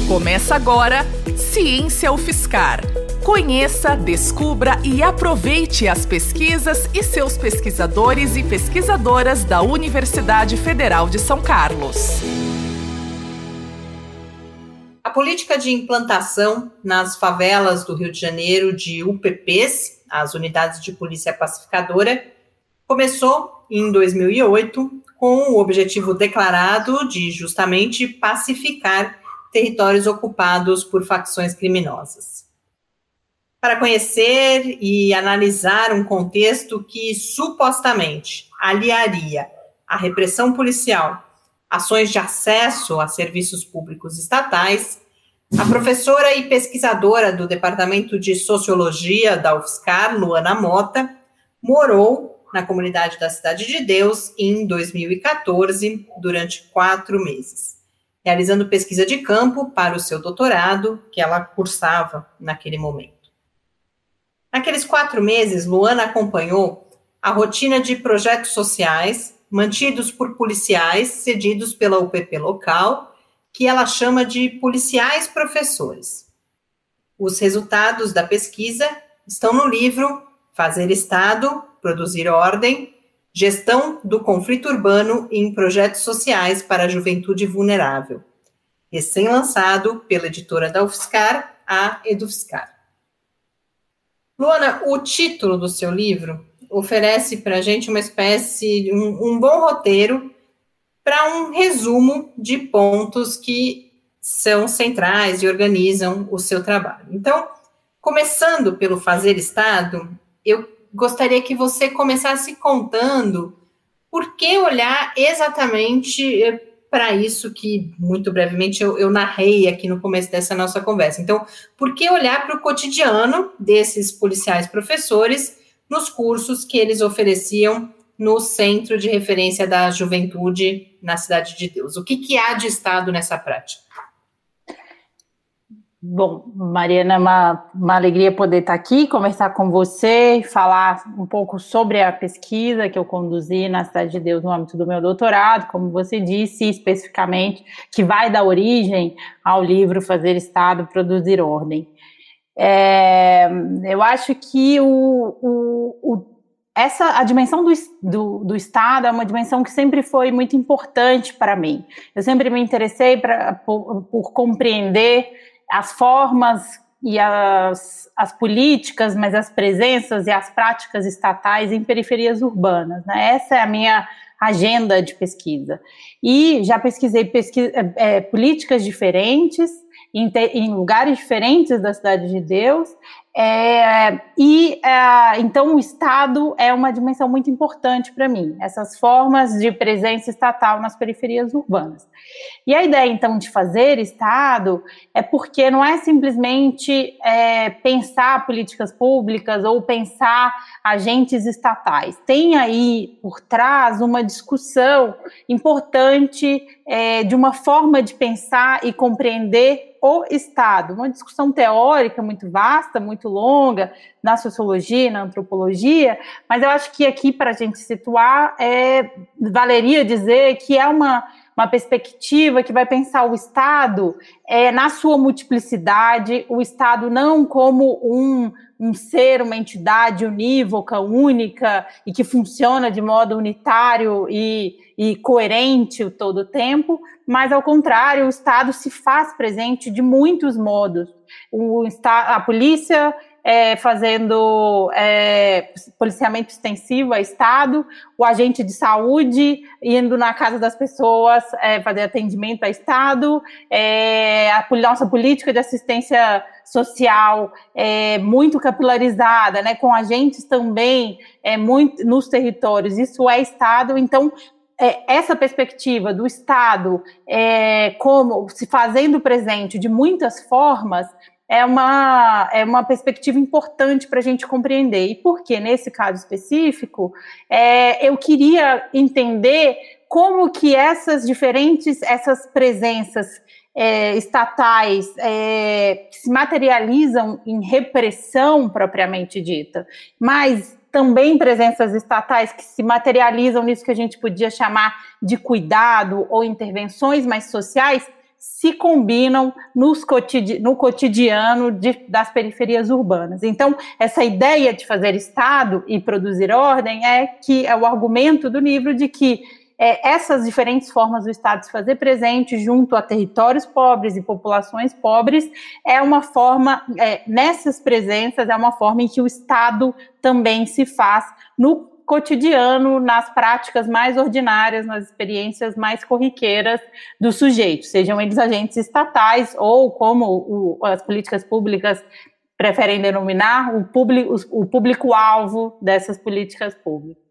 Começa agora Ciência UFSCar. Conheça, descubra e aproveite as pesquisas e seus pesquisadores e pesquisadoras da Universidade Federal de São Carlos. A política de implantação nas favelas do Rio de Janeiro de UPPs, as Unidades de Polícia Pacificadora, começou em 2008 com o objetivo declarado de justamente pacificar territórios ocupados por facções criminosas. Para conhecer e analisar um contexto que supostamente aliaria a repressão policial, ações de acesso a serviços públicos estatais, a professora e pesquisadora do Departamento de Sociologia da UFSCar, Luana Mota, morou na comunidade da Cidade de Deus em 2014, durante 4 meses, realizando pesquisa de campo para o seu doutorado, que ela cursava naquele momento. Naqueles 4 meses, Luana acompanhou a rotina de projetos sociais mantidos por policiais cedidos pela UPP local, que ela chama de policiais professores. Os resultados da pesquisa estão no livro Fazer Estado, Produzir Ordem, Gestão do Conflito Urbano em Projetos Sociais para a Juventude Vulnerável, recém-lançado pela editora da UFSCar, a EduFSCar. Luana, o título do seu livro oferece para a gente uma espécie, um bom roteiro para um resumo de pontos que são centrais e organizam o seu trabalho. Então, começando pelo Fazer Estado, eu gostaria que você começasse contando por que olhar exatamente para isso que, muito brevemente, eu narrei aqui no começo dessa nossa conversa. Então, por que olhar para o cotidiano desses policiais professores nos cursos que eles ofereciam no Centro de Referência da Juventude na Cidade de Deus? O que há de Estado nessa prática? Bom, Mariana, é uma alegria poder estar aqui, conversar com você, falar um pouco sobre a pesquisa que eu conduzi na Cidade de Deus no âmbito do meu doutorado, como você disse, especificamente, que vai dar origem ao livro Fazer Estado, Produzir Ordem. Eu acho que a dimensão do Estado é uma dimensão que sempre foi muito importante para mim. Eu sempre me interessei por compreender as formas e as políticas, mas as presenças e as práticas estatais em periferias urbanas, né? Essa é a minha agenda de pesquisa. E já pesquisei políticas diferentes, em lugares diferentes da Cidade de Deus, então o Estado é uma dimensão muito importante para mim, essas formas de presença estatal nas periferias urbanas. E a ideia, então, de fazer Estado é porque não é simplesmente pensar políticas públicas ou pensar agentes estatais. Tem aí, por trás, uma discussão importante de uma forma de pensar e compreender o Estado, uma discussão teórica muito vasta, muito longa, na sociologia, na antropologia, mas eu acho que aqui, para a gente situar, valeria dizer que é uma perspectiva que vai pensar o Estado na sua multiplicidade, o Estado não como um ser, uma entidade unívoca, única, e que funciona de modo unitário e coerente todo o tempo, mas, ao contrário, o Estado se faz presente de muitos modos. A polícia fazendo policiamento extensivo a Estado, o agente de saúde indo na casa das pessoas fazer atendimento a Estado, a nossa política de assistência social muito capilarizada, né, com agentes também muito nos territórios, isso é Estado. Então, essa perspectiva do Estado como se fazendo presente de muitas formas é uma perspectiva importante para a gente compreender. E por que, nesse caso específico, eu queria entender como que essas presenças estatais que se materializam em repressão propriamente dita, mas também presenças estatais que se materializam nisso que a gente podia chamar de cuidado ou intervenções mais sociais, se combinam no cotidiano das periferias urbanas. Então, essa ideia de fazer Estado e produzir ordem é o argumento do livro de que essas diferentes formas do Estado se fazer presente junto a territórios pobres e populações pobres é uma forma, nessas presenças, é uma forma em que o Estado também se faz no cotidiano, nas práticas mais ordinárias, nas experiências mais corriqueiras dos sujeitos, sejam eles agentes estatais ou, como as políticas públicas preferem denominar, o público-alvo dessas políticas públicas.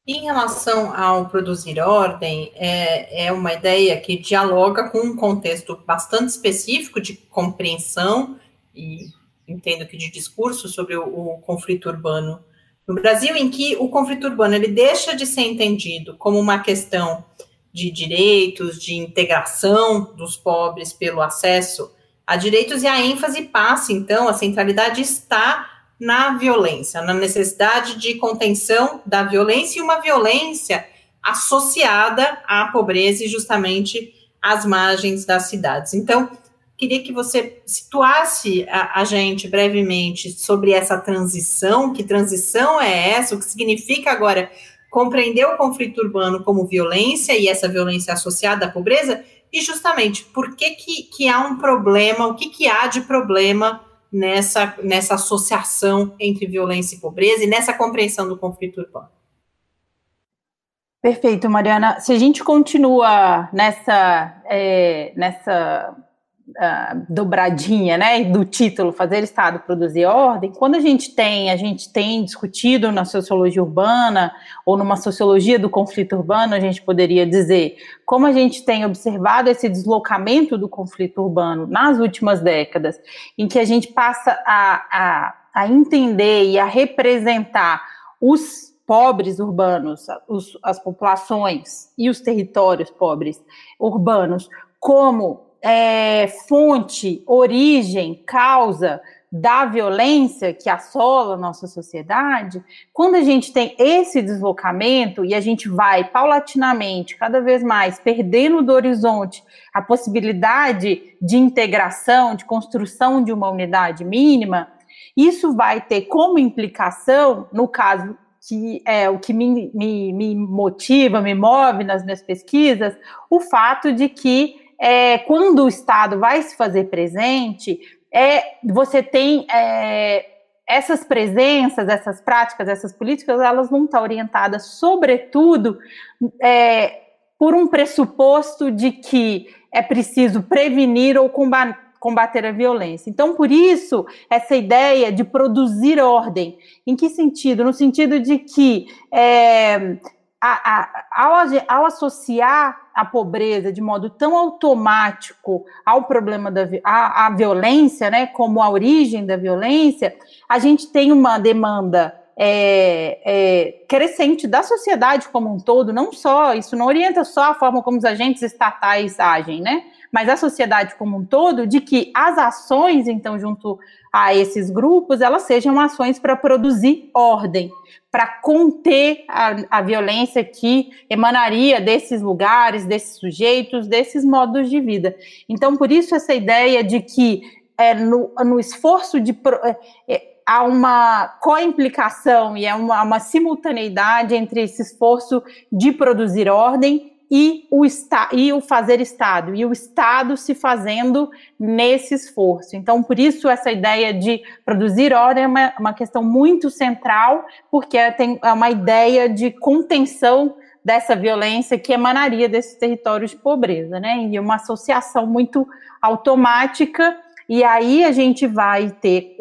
Em relação ao produzir ordem, é uma ideia que dialoga com um contexto bastante específico de compreensão e entendo que de discurso sobre o conflito urbano no Brasil, em que o conflito urbano ele deixa de ser entendido como uma questão de direitos, de integração dos pobres pelo acesso a direitos, e a ênfase passa, então, a centralidade está na violência, na necessidade de contenção da violência, e uma violência associada à pobreza e justamente às margens das cidades. Então, queria que você situasse a gente brevemente sobre essa transição, que transição é essa, o que significa agora compreender o conflito urbano como violência e essa violência associada à pobreza, e justamente por que há um problema, o que há de problema nessa associação entre violência e pobreza e nessa compreensão do conflito urbano. Perfeito, Mariana. Se a gente continua nessa dobradinha, né, do título Fazer Estado, Produzir Ordem, quando a gente tem discutido na sociologia urbana ou numa sociologia do conflito urbano, a gente poderia dizer como a gente tem observado esse deslocamento do conflito urbano nas últimas décadas, em que a gente passa a entender e a representar os pobres urbanos, as populações e os territórios pobres urbanos como fonte, origem, causa da violência que assola a nossa sociedade. Quando a gente tem esse deslocamento e a gente vai paulatinamente, cada vez mais, perdendo do horizonte a possibilidade de integração, de construção de uma unidade mínima, isso vai ter como implicação, no caso que é o que me motiva, me move nas minhas pesquisas, o fato de que quando o Estado vai se fazer presente, você tem essas presenças, essas práticas, essas políticas, elas vão estar orientadas, sobretudo, por um pressuposto de que é preciso prevenir ou combater a violência. Então, por isso, essa ideia de produzir ordem. Em que sentido? No sentido de que ao associar a pobreza de modo tão automático ao problema à violência, né, como a origem da violência, a gente tem uma demanda crescente da sociedade como um todo, não só, isso não orienta só a forma como os agentes estatais agem, né, mas a sociedade como um todo, de que as ações, então, junto a esses grupos, elas sejam ações para produzir ordem, para conter a violência que emanaria desses lugares, desses sujeitos, desses modos de vida. Então, por isso, essa ideia de que no esforço de... há uma coimplicação e uma simultaneidade entre esse esforço de produzir ordem e o fazer Estado, e o Estado se fazendo nesse esforço. Então, por isso, essa ideia de produzir ordem é uma questão muito central, porque é uma ideia de contenção dessa violência que emanaria desses territórios de pobreza, né? E uma associação muito automática, e aí a gente vai ter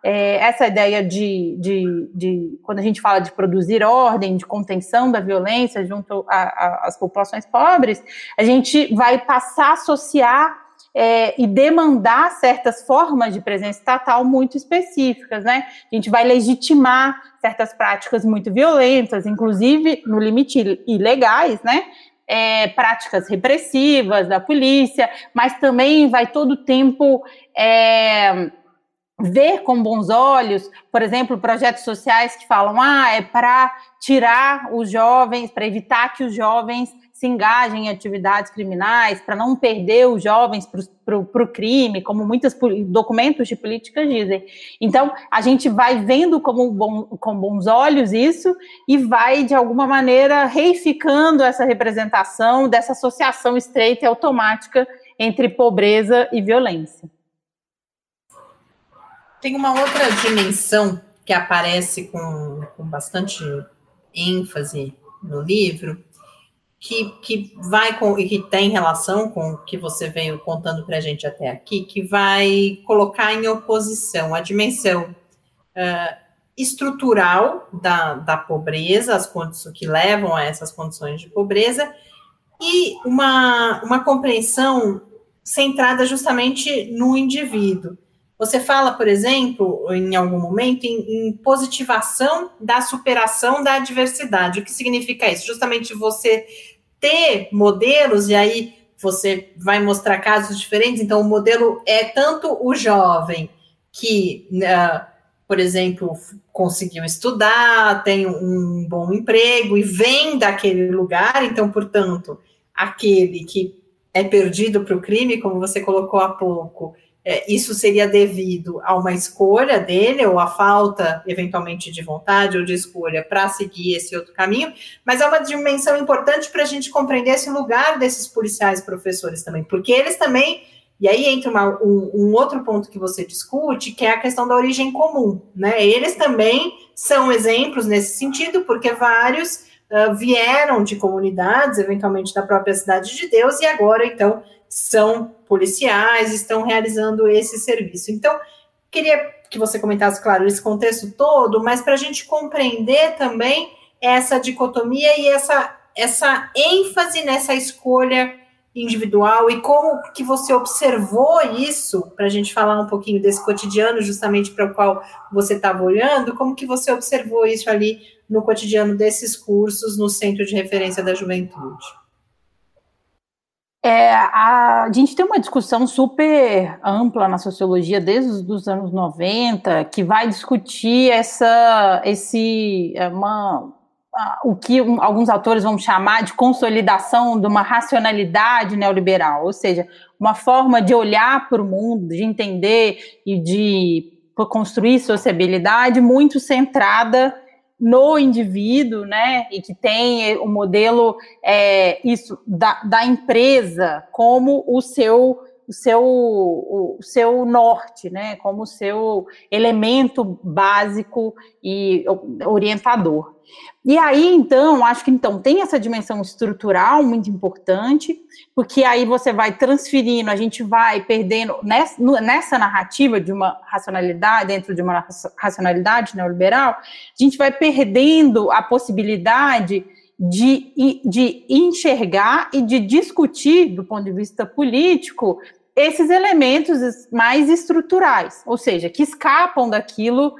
essa ideia de quando a gente fala de produzir ordem, de contenção da violência junto às populações pobres, a gente vai passar a associar e demandar certas formas de presença estatal muito específicas, né? A gente vai legitimar certas práticas muito violentas, inclusive, no limite, ilegais, né? Práticas repressivas da polícia, mas também vai todo o tempo... ver com bons olhos, por exemplo, projetos sociais que falam, é para tirar os jovens, para evitar que os jovens se engajem em atividades criminais, para não perder os jovens para o crime, como muitos documentos de política dizem. Então, a gente vai vendo com bons olhos isso e vai, de alguma maneira, reificando essa representação dessa associação estreita e automática entre pobreza e violência. Tem uma outra dimensão que aparece com bastante ênfase no livro, que vai e que tem relação com o que você veio contando para a gente até aqui, que vai colocar em oposição a dimensão estrutural da pobreza, as condições que levam a essas condições de pobreza, e uma compreensão centrada justamente no indivíduo. Você fala, por exemplo, em algum momento, em positivação da superação da adversidade. O que significa isso? Justamente você ter modelos, e aí você vai mostrar casos diferentes. Então, o modelo é tanto o jovem que, por exemplo, conseguiu estudar, tem um bom emprego e vem daquele lugar. Então, portanto, aquele que é perdido para o crime, como você colocou há pouco, isso seria devido a uma escolha dele, ou a falta, eventualmente, de vontade ou de escolha para seguir esse outro caminho, mas é uma dimensão importante para a gente compreender esse lugar desses policiais professores também, porque eles também, e aí entra um outro ponto que você discute, que é a questão da origem comum, né? Eles também são exemplos nesse sentido, porque vários vieram de comunidades, eventualmente da própria Cidade de Deus, e agora, então, são policiais, estão realizando esse serviço. Então, queria que você comentasse, claro, esse contexto todo, mas para a gente compreender também essa dicotomia e essa ênfase nessa escolha individual e como que você observou isso, para a gente falar um pouquinho desse cotidiano, justamente para o qual você estava olhando, como que você observou isso ali no cotidiano desses cursos no Centro de Referência da Juventude? A gente tem uma discussão super ampla na sociologia desde os anos 90, que vai discutir o que alguns autores vão chamar de consolidação de uma racionalidade neoliberal, ou seja, uma forma de olhar para o mundo, de entender e de construir sociabilidade muito centrada no indivíduo, né, e que tem o modelo da empresa como o seu norte, né, como o seu elemento básico e orientador. E aí, então, acho que tem essa dimensão estrutural muito importante, porque aí você vai transferindo, a gente vai perdendo, nessa narrativa de uma racionalidade, dentro de uma racionalidade neoliberal, a gente vai perdendo a possibilidade de enxergar e de discutir, do ponto de vista político, esses elementos mais estruturais, ou seja, que escapam daquilo,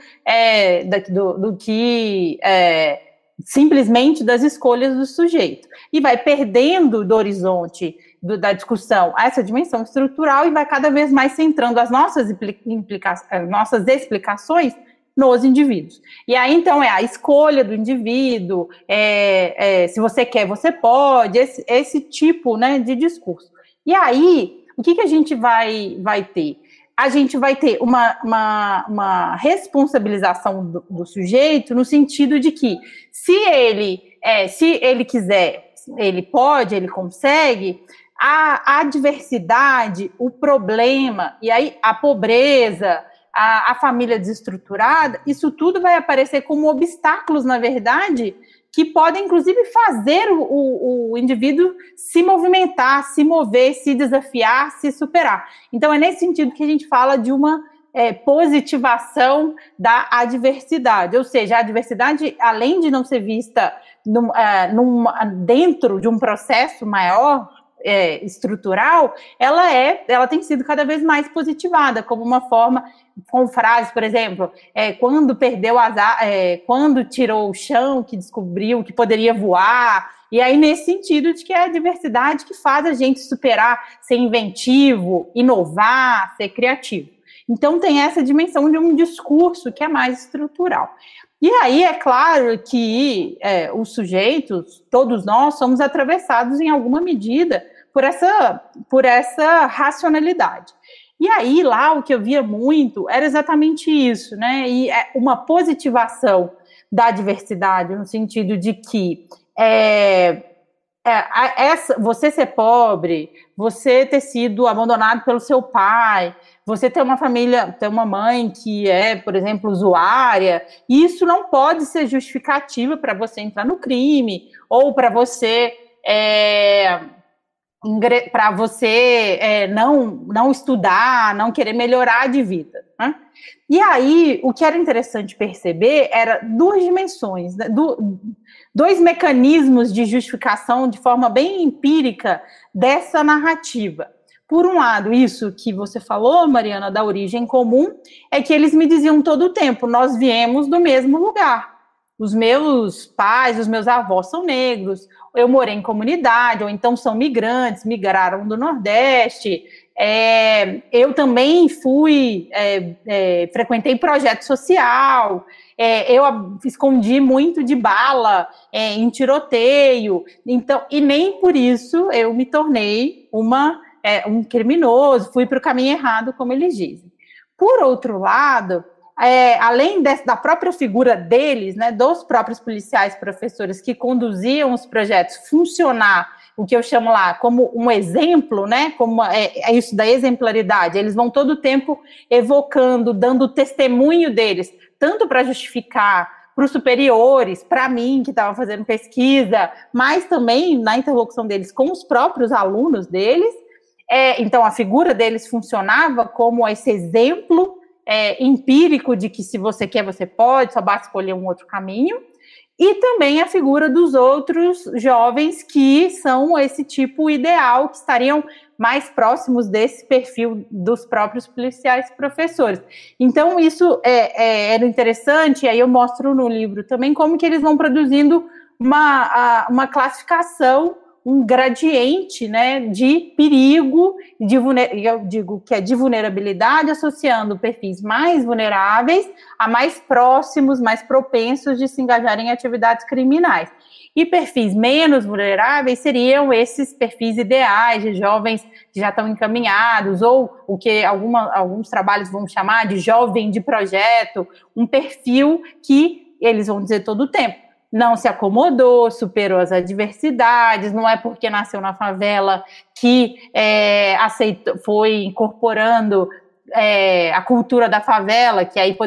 do que simplesmente das escolhas do sujeito, e vai perdendo do horizonte da discussão essa dimensão estrutural e vai cada vez mais centrando as nossas explicações nos indivíduos. E aí, então, a escolha do indivíduo, se você quer, você pode, esse tipo, né, de discurso. E aí, o que a gente vai ter? A gente vai ter uma responsabilização do sujeito no sentido de que, se ele quiser, ele pode, ele consegue, a adversidade, o problema, e aí a pobreza, a família desestruturada, isso tudo vai aparecer como obstáculos, na verdade, que podem, inclusive, fazer o indivíduo se movimentar, se mover, se desafiar, se superar. Então, é nesse sentido que a gente fala de uma positivação da adversidade, ou seja, a adversidade, além de não ser vista dentro de um processo maior, estrutural, ela tem sido cada vez mais positivada, como uma forma, com frases, por exemplo, quando perdeu quando tirou o chão, que descobriu que poderia voar, e aí nesse sentido de que é a diversidade que faz a gente superar, ser inventivo, inovar, ser criativo. Então tem essa dimensão de um discurso que é mais estrutural. E aí é claro que os sujeitos, todos nós, somos atravessados em alguma medida por essa racionalidade. E aí lá o que eu via muito era exatamente isso, né? E uma positivação da diversidade, no sentido de que você ser pobre, você ter sido abandonado pelo seu pai, você ter uma família, ter uma mãe que é, por exemplo, usuária, isso não pode ser justificativa para você entrar no crime, ou para você não estudar, não querer melhorar de vida, né? E aí, o que era interessante perceber era duas dimensões, né? Dois mecanismos de justificação de forma bem empírica dessa narrativa. Por um lado, isso que você falou, Mariana, da origem comum, é que eles me diziam todo o tempo, nós viemos do mesmo lugar. Os meus pais, os meus avós são negros, eu morei em comunidade, ou então são migrantes, migraram do Nordeste. Eu também frequentei projeto social, eu escondi muito de bala em tiroteio, então, e nem por isso eu me tornei um criminoso, fui para o caminho errado, como eles dizem. Por outro lado, além da própria figura deles, né, dos próprios policiais professores que conduziam os projetos funcionar, o que eu chamo lá como um exemplo, né, como isso da exemplaridade, eles vão todo o tempo evocando, dando testemunho deles, tanto para justificar para os superiores, para mim que estava fazendo pesquisa, mas também na interlocução deles com os próprios alunos deles. Então a figura deles funcionava como esse exemplo empírico de que se você quer, você pode, só basta escolher um outro caminho, e também a figura dos outros jovens que são esse tipo ideal, que estariam mais próximos desse perfil dos próprios policiais professores. Então, isso era interessante, e aí eu mostro no livro também como que eles vão produzindo uma classificação, um gradiente, né, de perigo, eu digo que é de vulnerabilidade, associando perfis mais vulneráveis a mais próximos, mais propensos de se engajarem em atividades criminais. E perfis menos vulneráveis seriam esses perfis ideais de jovens que já estão encaminhados, ou o que alguns trabalhos vão chamar de jovem de projeto, um perfil que eles vão dizer todo o tempo. Não se acomodou, superou as adversidades, não é porque nasceu na favela que foi incorporando a cultura da favela, que aí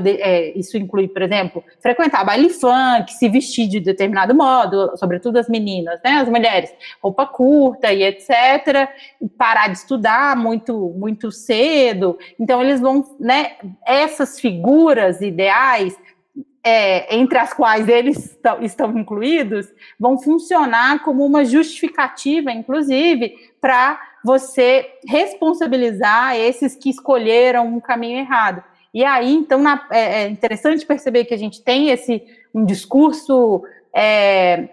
isso inclui, por exemplo, frequentar baile funk, se vestir de determinado modo, sobretudo as meninas, né, as mulheres, roupa curta e etc., parar de estudar muito, muito cedo. Então eles vão, né, essas figuras ideais, entre as quais eles estão incluídos, vão funcionar como uma justificativa, inclusive, para você responsabilizar esses que escolheram um caminho errado. E aí, então, é interessante perceber que a gente tem um discurso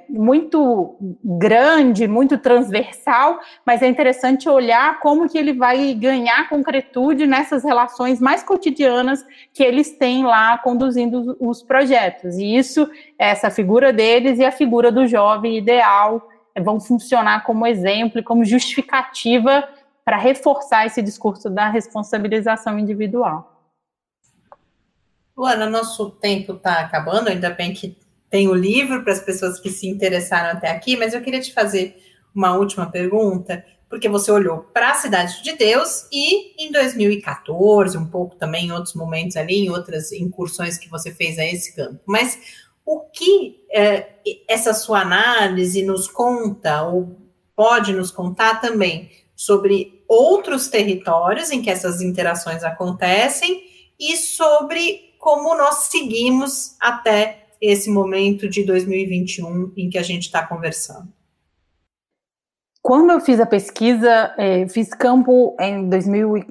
muito grande, muito transversal, mas é interessante olhar como que ele vai ganhar concretude nessas relações mais cotidianas que eles têm lá conduzindo os projetos. E isso, essa figura deles e a figura do jovem ideal vão funcionar como exemplo e como justificativa para reforçar esse discurso da responsabilização individual. Luana, nosso tempo está acabando, ainda bem que tem o livro para as pessoas que se interessaram até aqui, mas eu queria te fazer uma última pergunta, porque você olhou para a Cidade de Deus e em 2014, um pouco também em outros momentos ali, em outras incursões que você fez a esse campo, mas o que essa sua análise nos conta, ou pode nos contar também, sobre outros territórios em que essas interações acontecem e sobre como nós seguimos até esse momento de 2021 em que a gente está conversando? Quando eu fiz a pesquisa, fiz campo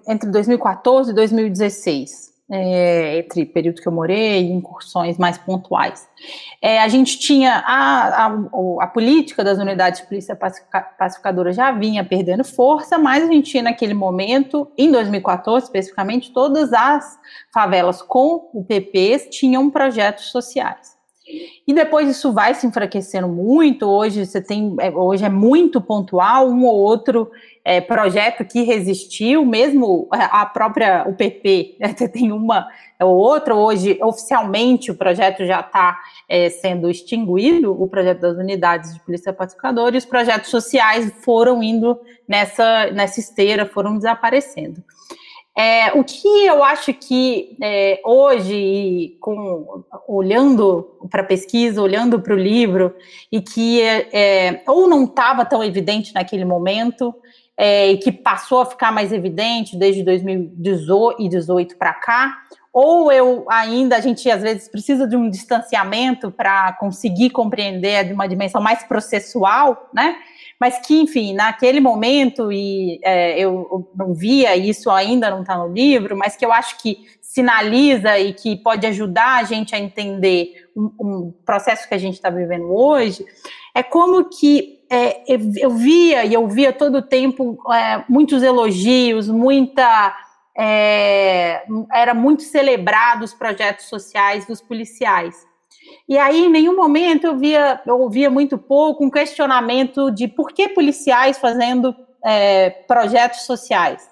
entre 2014 e 2016, entre período que eu morei e incursões mais pontuais. A gente tinha a política das unidades de polícia pacificadora já vinha perdendo força, mas a gente tinha naquele momento, em 2014 especificamente, todas as favelas com UPPs tinham projetos sociais. E depois isso vai se enfraquecendo muito. Hoje hoje é muito pontual, um ou outro projeto que resistiu, mesmo a própria UPP, tem uma ou outra. Hoje, oficialmente, o projeto já está sendo extinguido, o projeto das unidades de polícia pacificadora, e os projetos sociais foram indo nessa esteira, foram desaparecendo. O que eu acho que hoje, olhando para a pesquisa, olhando para o livro, e que ou não estava tão evidente naquele momento, e que passou a ficar mais evidente desde 2018 para cá, ou a gente às vezes precisa de um distanciamento para conseguir compreender de uma dimensão mais processual, né? Mas que, enfim, naquele momento, eu não via, isso ainda não está no livro, mas que eu acho que sinaliza e que pode ajudar a gente a entender um processo que a gente está vivendo hoje, é como que eu via todo o tempo muitos elogios, era muito celebrado os projetos sociais dos policiais. E aí, em nenhum momento eu ouvia muito pouco um questionamento de por que policiais fazendo projetos sociais.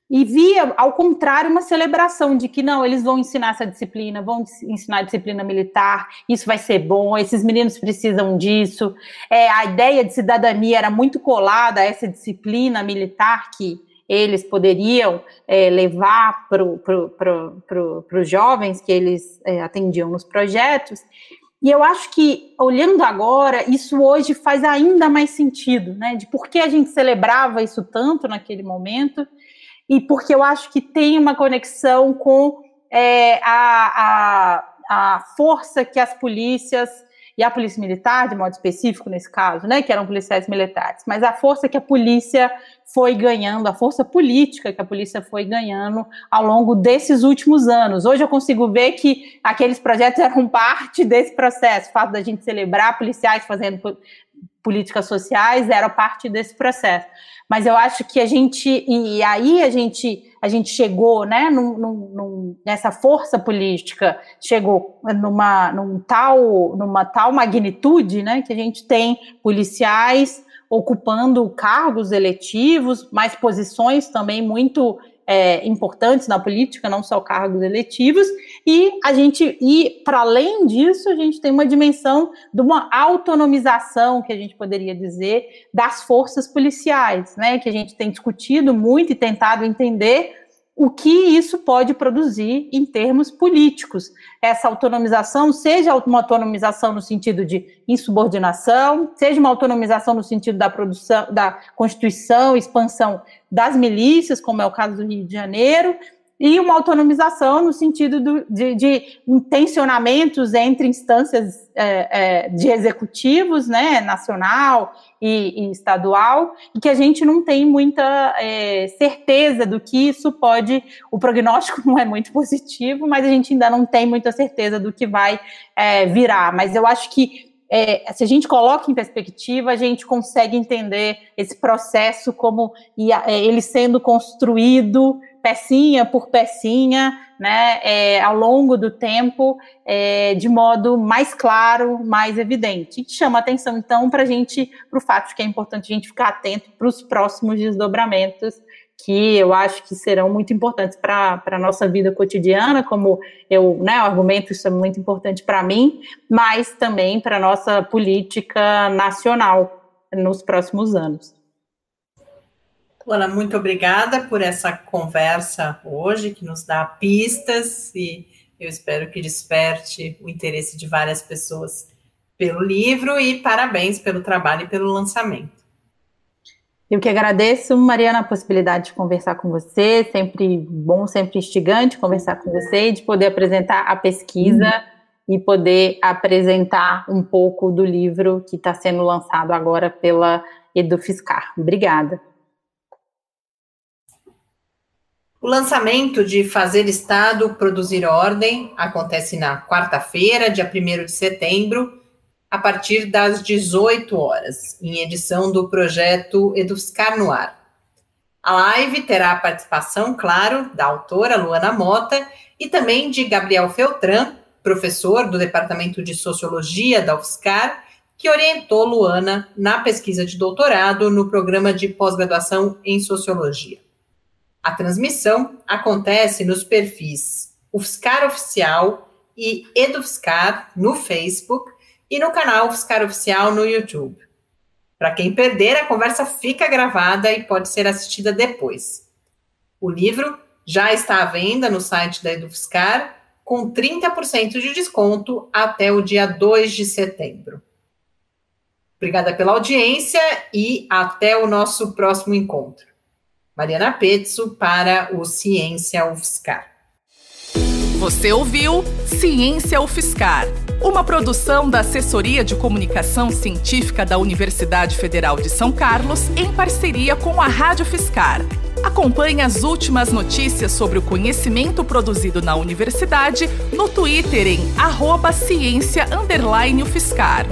E via, ao contrário, uma celebração de que não, eles vão ensinar essa disciplina, vão ensinar a disciplina militar, isso vai ser bom, esses meninos precisam disso. A ideia de cidadania era muito colada a essa disciplina militar que eles poderiam levar para os jovens que eles atendiam nos projetos. E eu acho que, olhando agora, isso hoje faz ainda mais sentido, né? De por que a gente celebrava isso tanto naquele momento, e porque eu acho que tem uma conexão com a força que as polícias, e a polícia militar, de modo específico nesse caso, né, que eram policiais militares, mas a força que a polícia foi ganhando, a força política que a polícia foi ganhando ao longo desses últimos anos. Hoje eu consigo ver que aqueles projetos eram parte desse processo, o fato da gente celebrar policiais fazendo políticas sociais era parte desse processo. Mas eu acho que a gente chegou, né, nessa força política, chegou numa tal magnitude, né, que a gente tem policiais ocupando cargos eletivos, mas posições também muito importantes na política, não só cargos eletivos, e para além disso, a gente tem uma dimensão de uma autonomização, que a gente poderia dizer, das forças policiais, né, que a gente tem discutido muito e tentado entender o que isso pode produzir em termos políticos. Essa autonomização, seja uma autonomização no sentido de insubordinação, seja uma autonomização no sentido da produção, da constituição, expansão das milícias, como é o caso do Rio de Janeiro, e uma autonomização no sentido de intencionamentos entre instâncias de executivos, né, nacional e estadual, e que a gente não tem muita certeza do que isso pode. O prognóstico não é muito positivo, mas a gente ainda não tem muita certeza do que vai virar. Mas eu acho que se a gente coloca em perspectiva, a gente consegue entender esse processo como ele sendo construído pecinha por pecinha, né, ao longo do tempo, de modo mais claro, mais evidente. E chama atenção, então, para o fato de que é importante a gente ficar atento para os próximos desdobramentos, que eu acho que serão muito importantes para a nossa vida cotidiana, como eu argumento, isso é muito importante para mim, mas também para a nossa política nacional nos próximos anos. Luana, muito obrigada por essa conversa hoje, que nos dá pistas, e eu espero que desperte o interesse de várias pessoas pelo livro, e parabéns pelo trabalho e pelo lançamento. Eu que agradeço, Mariana, a possibilidade de conversar com você, sempre bom, sempre instigante conversar com você, e de poder apresentar a pesquisa e poder apresentar um pouco do livro que está sendo lançado agora pela Edufiscar. Obrigada. O lançamento de Fazer Estado, Produzir Ordem acontece na quarta-feira, dia 1º de setembro, a partir das 18 horas, em edição do projeto Edufiscar no Ar. A live terá a participação, claro, da autora Luana Mota e também de Gabriel Feltran, professor do Departamento de Sociologia da UFSCar, que orientou Luana na pesquisa de doutorado no programa de pós-graduação em Sociologia. A transmissão acontece nos perfis UFSCar Oficial e EduFSCar no Facebook e no canal UFSCar Oficial no YouTube. Para quem perder, a conversa fica gravada e pode ser assistida depois. O livro já está à venda no site da EduFSCar, com 30% de desconto até o dia 2 de setembro. Obrigada pela audiência e até o nosso próximo encontro. Mariana Pezzo para o Ciência UFSCar. Você ouviu Ciência UFSCar, uma produção da Assessoria de Comunicação Científica da Universidade Federal de São Carlos, em parceria com a Rádio UFSCar. Acompanhe as últimas notícias sobre o conhecimento produzido na universidade no Twitter em @ciência_UFSCar.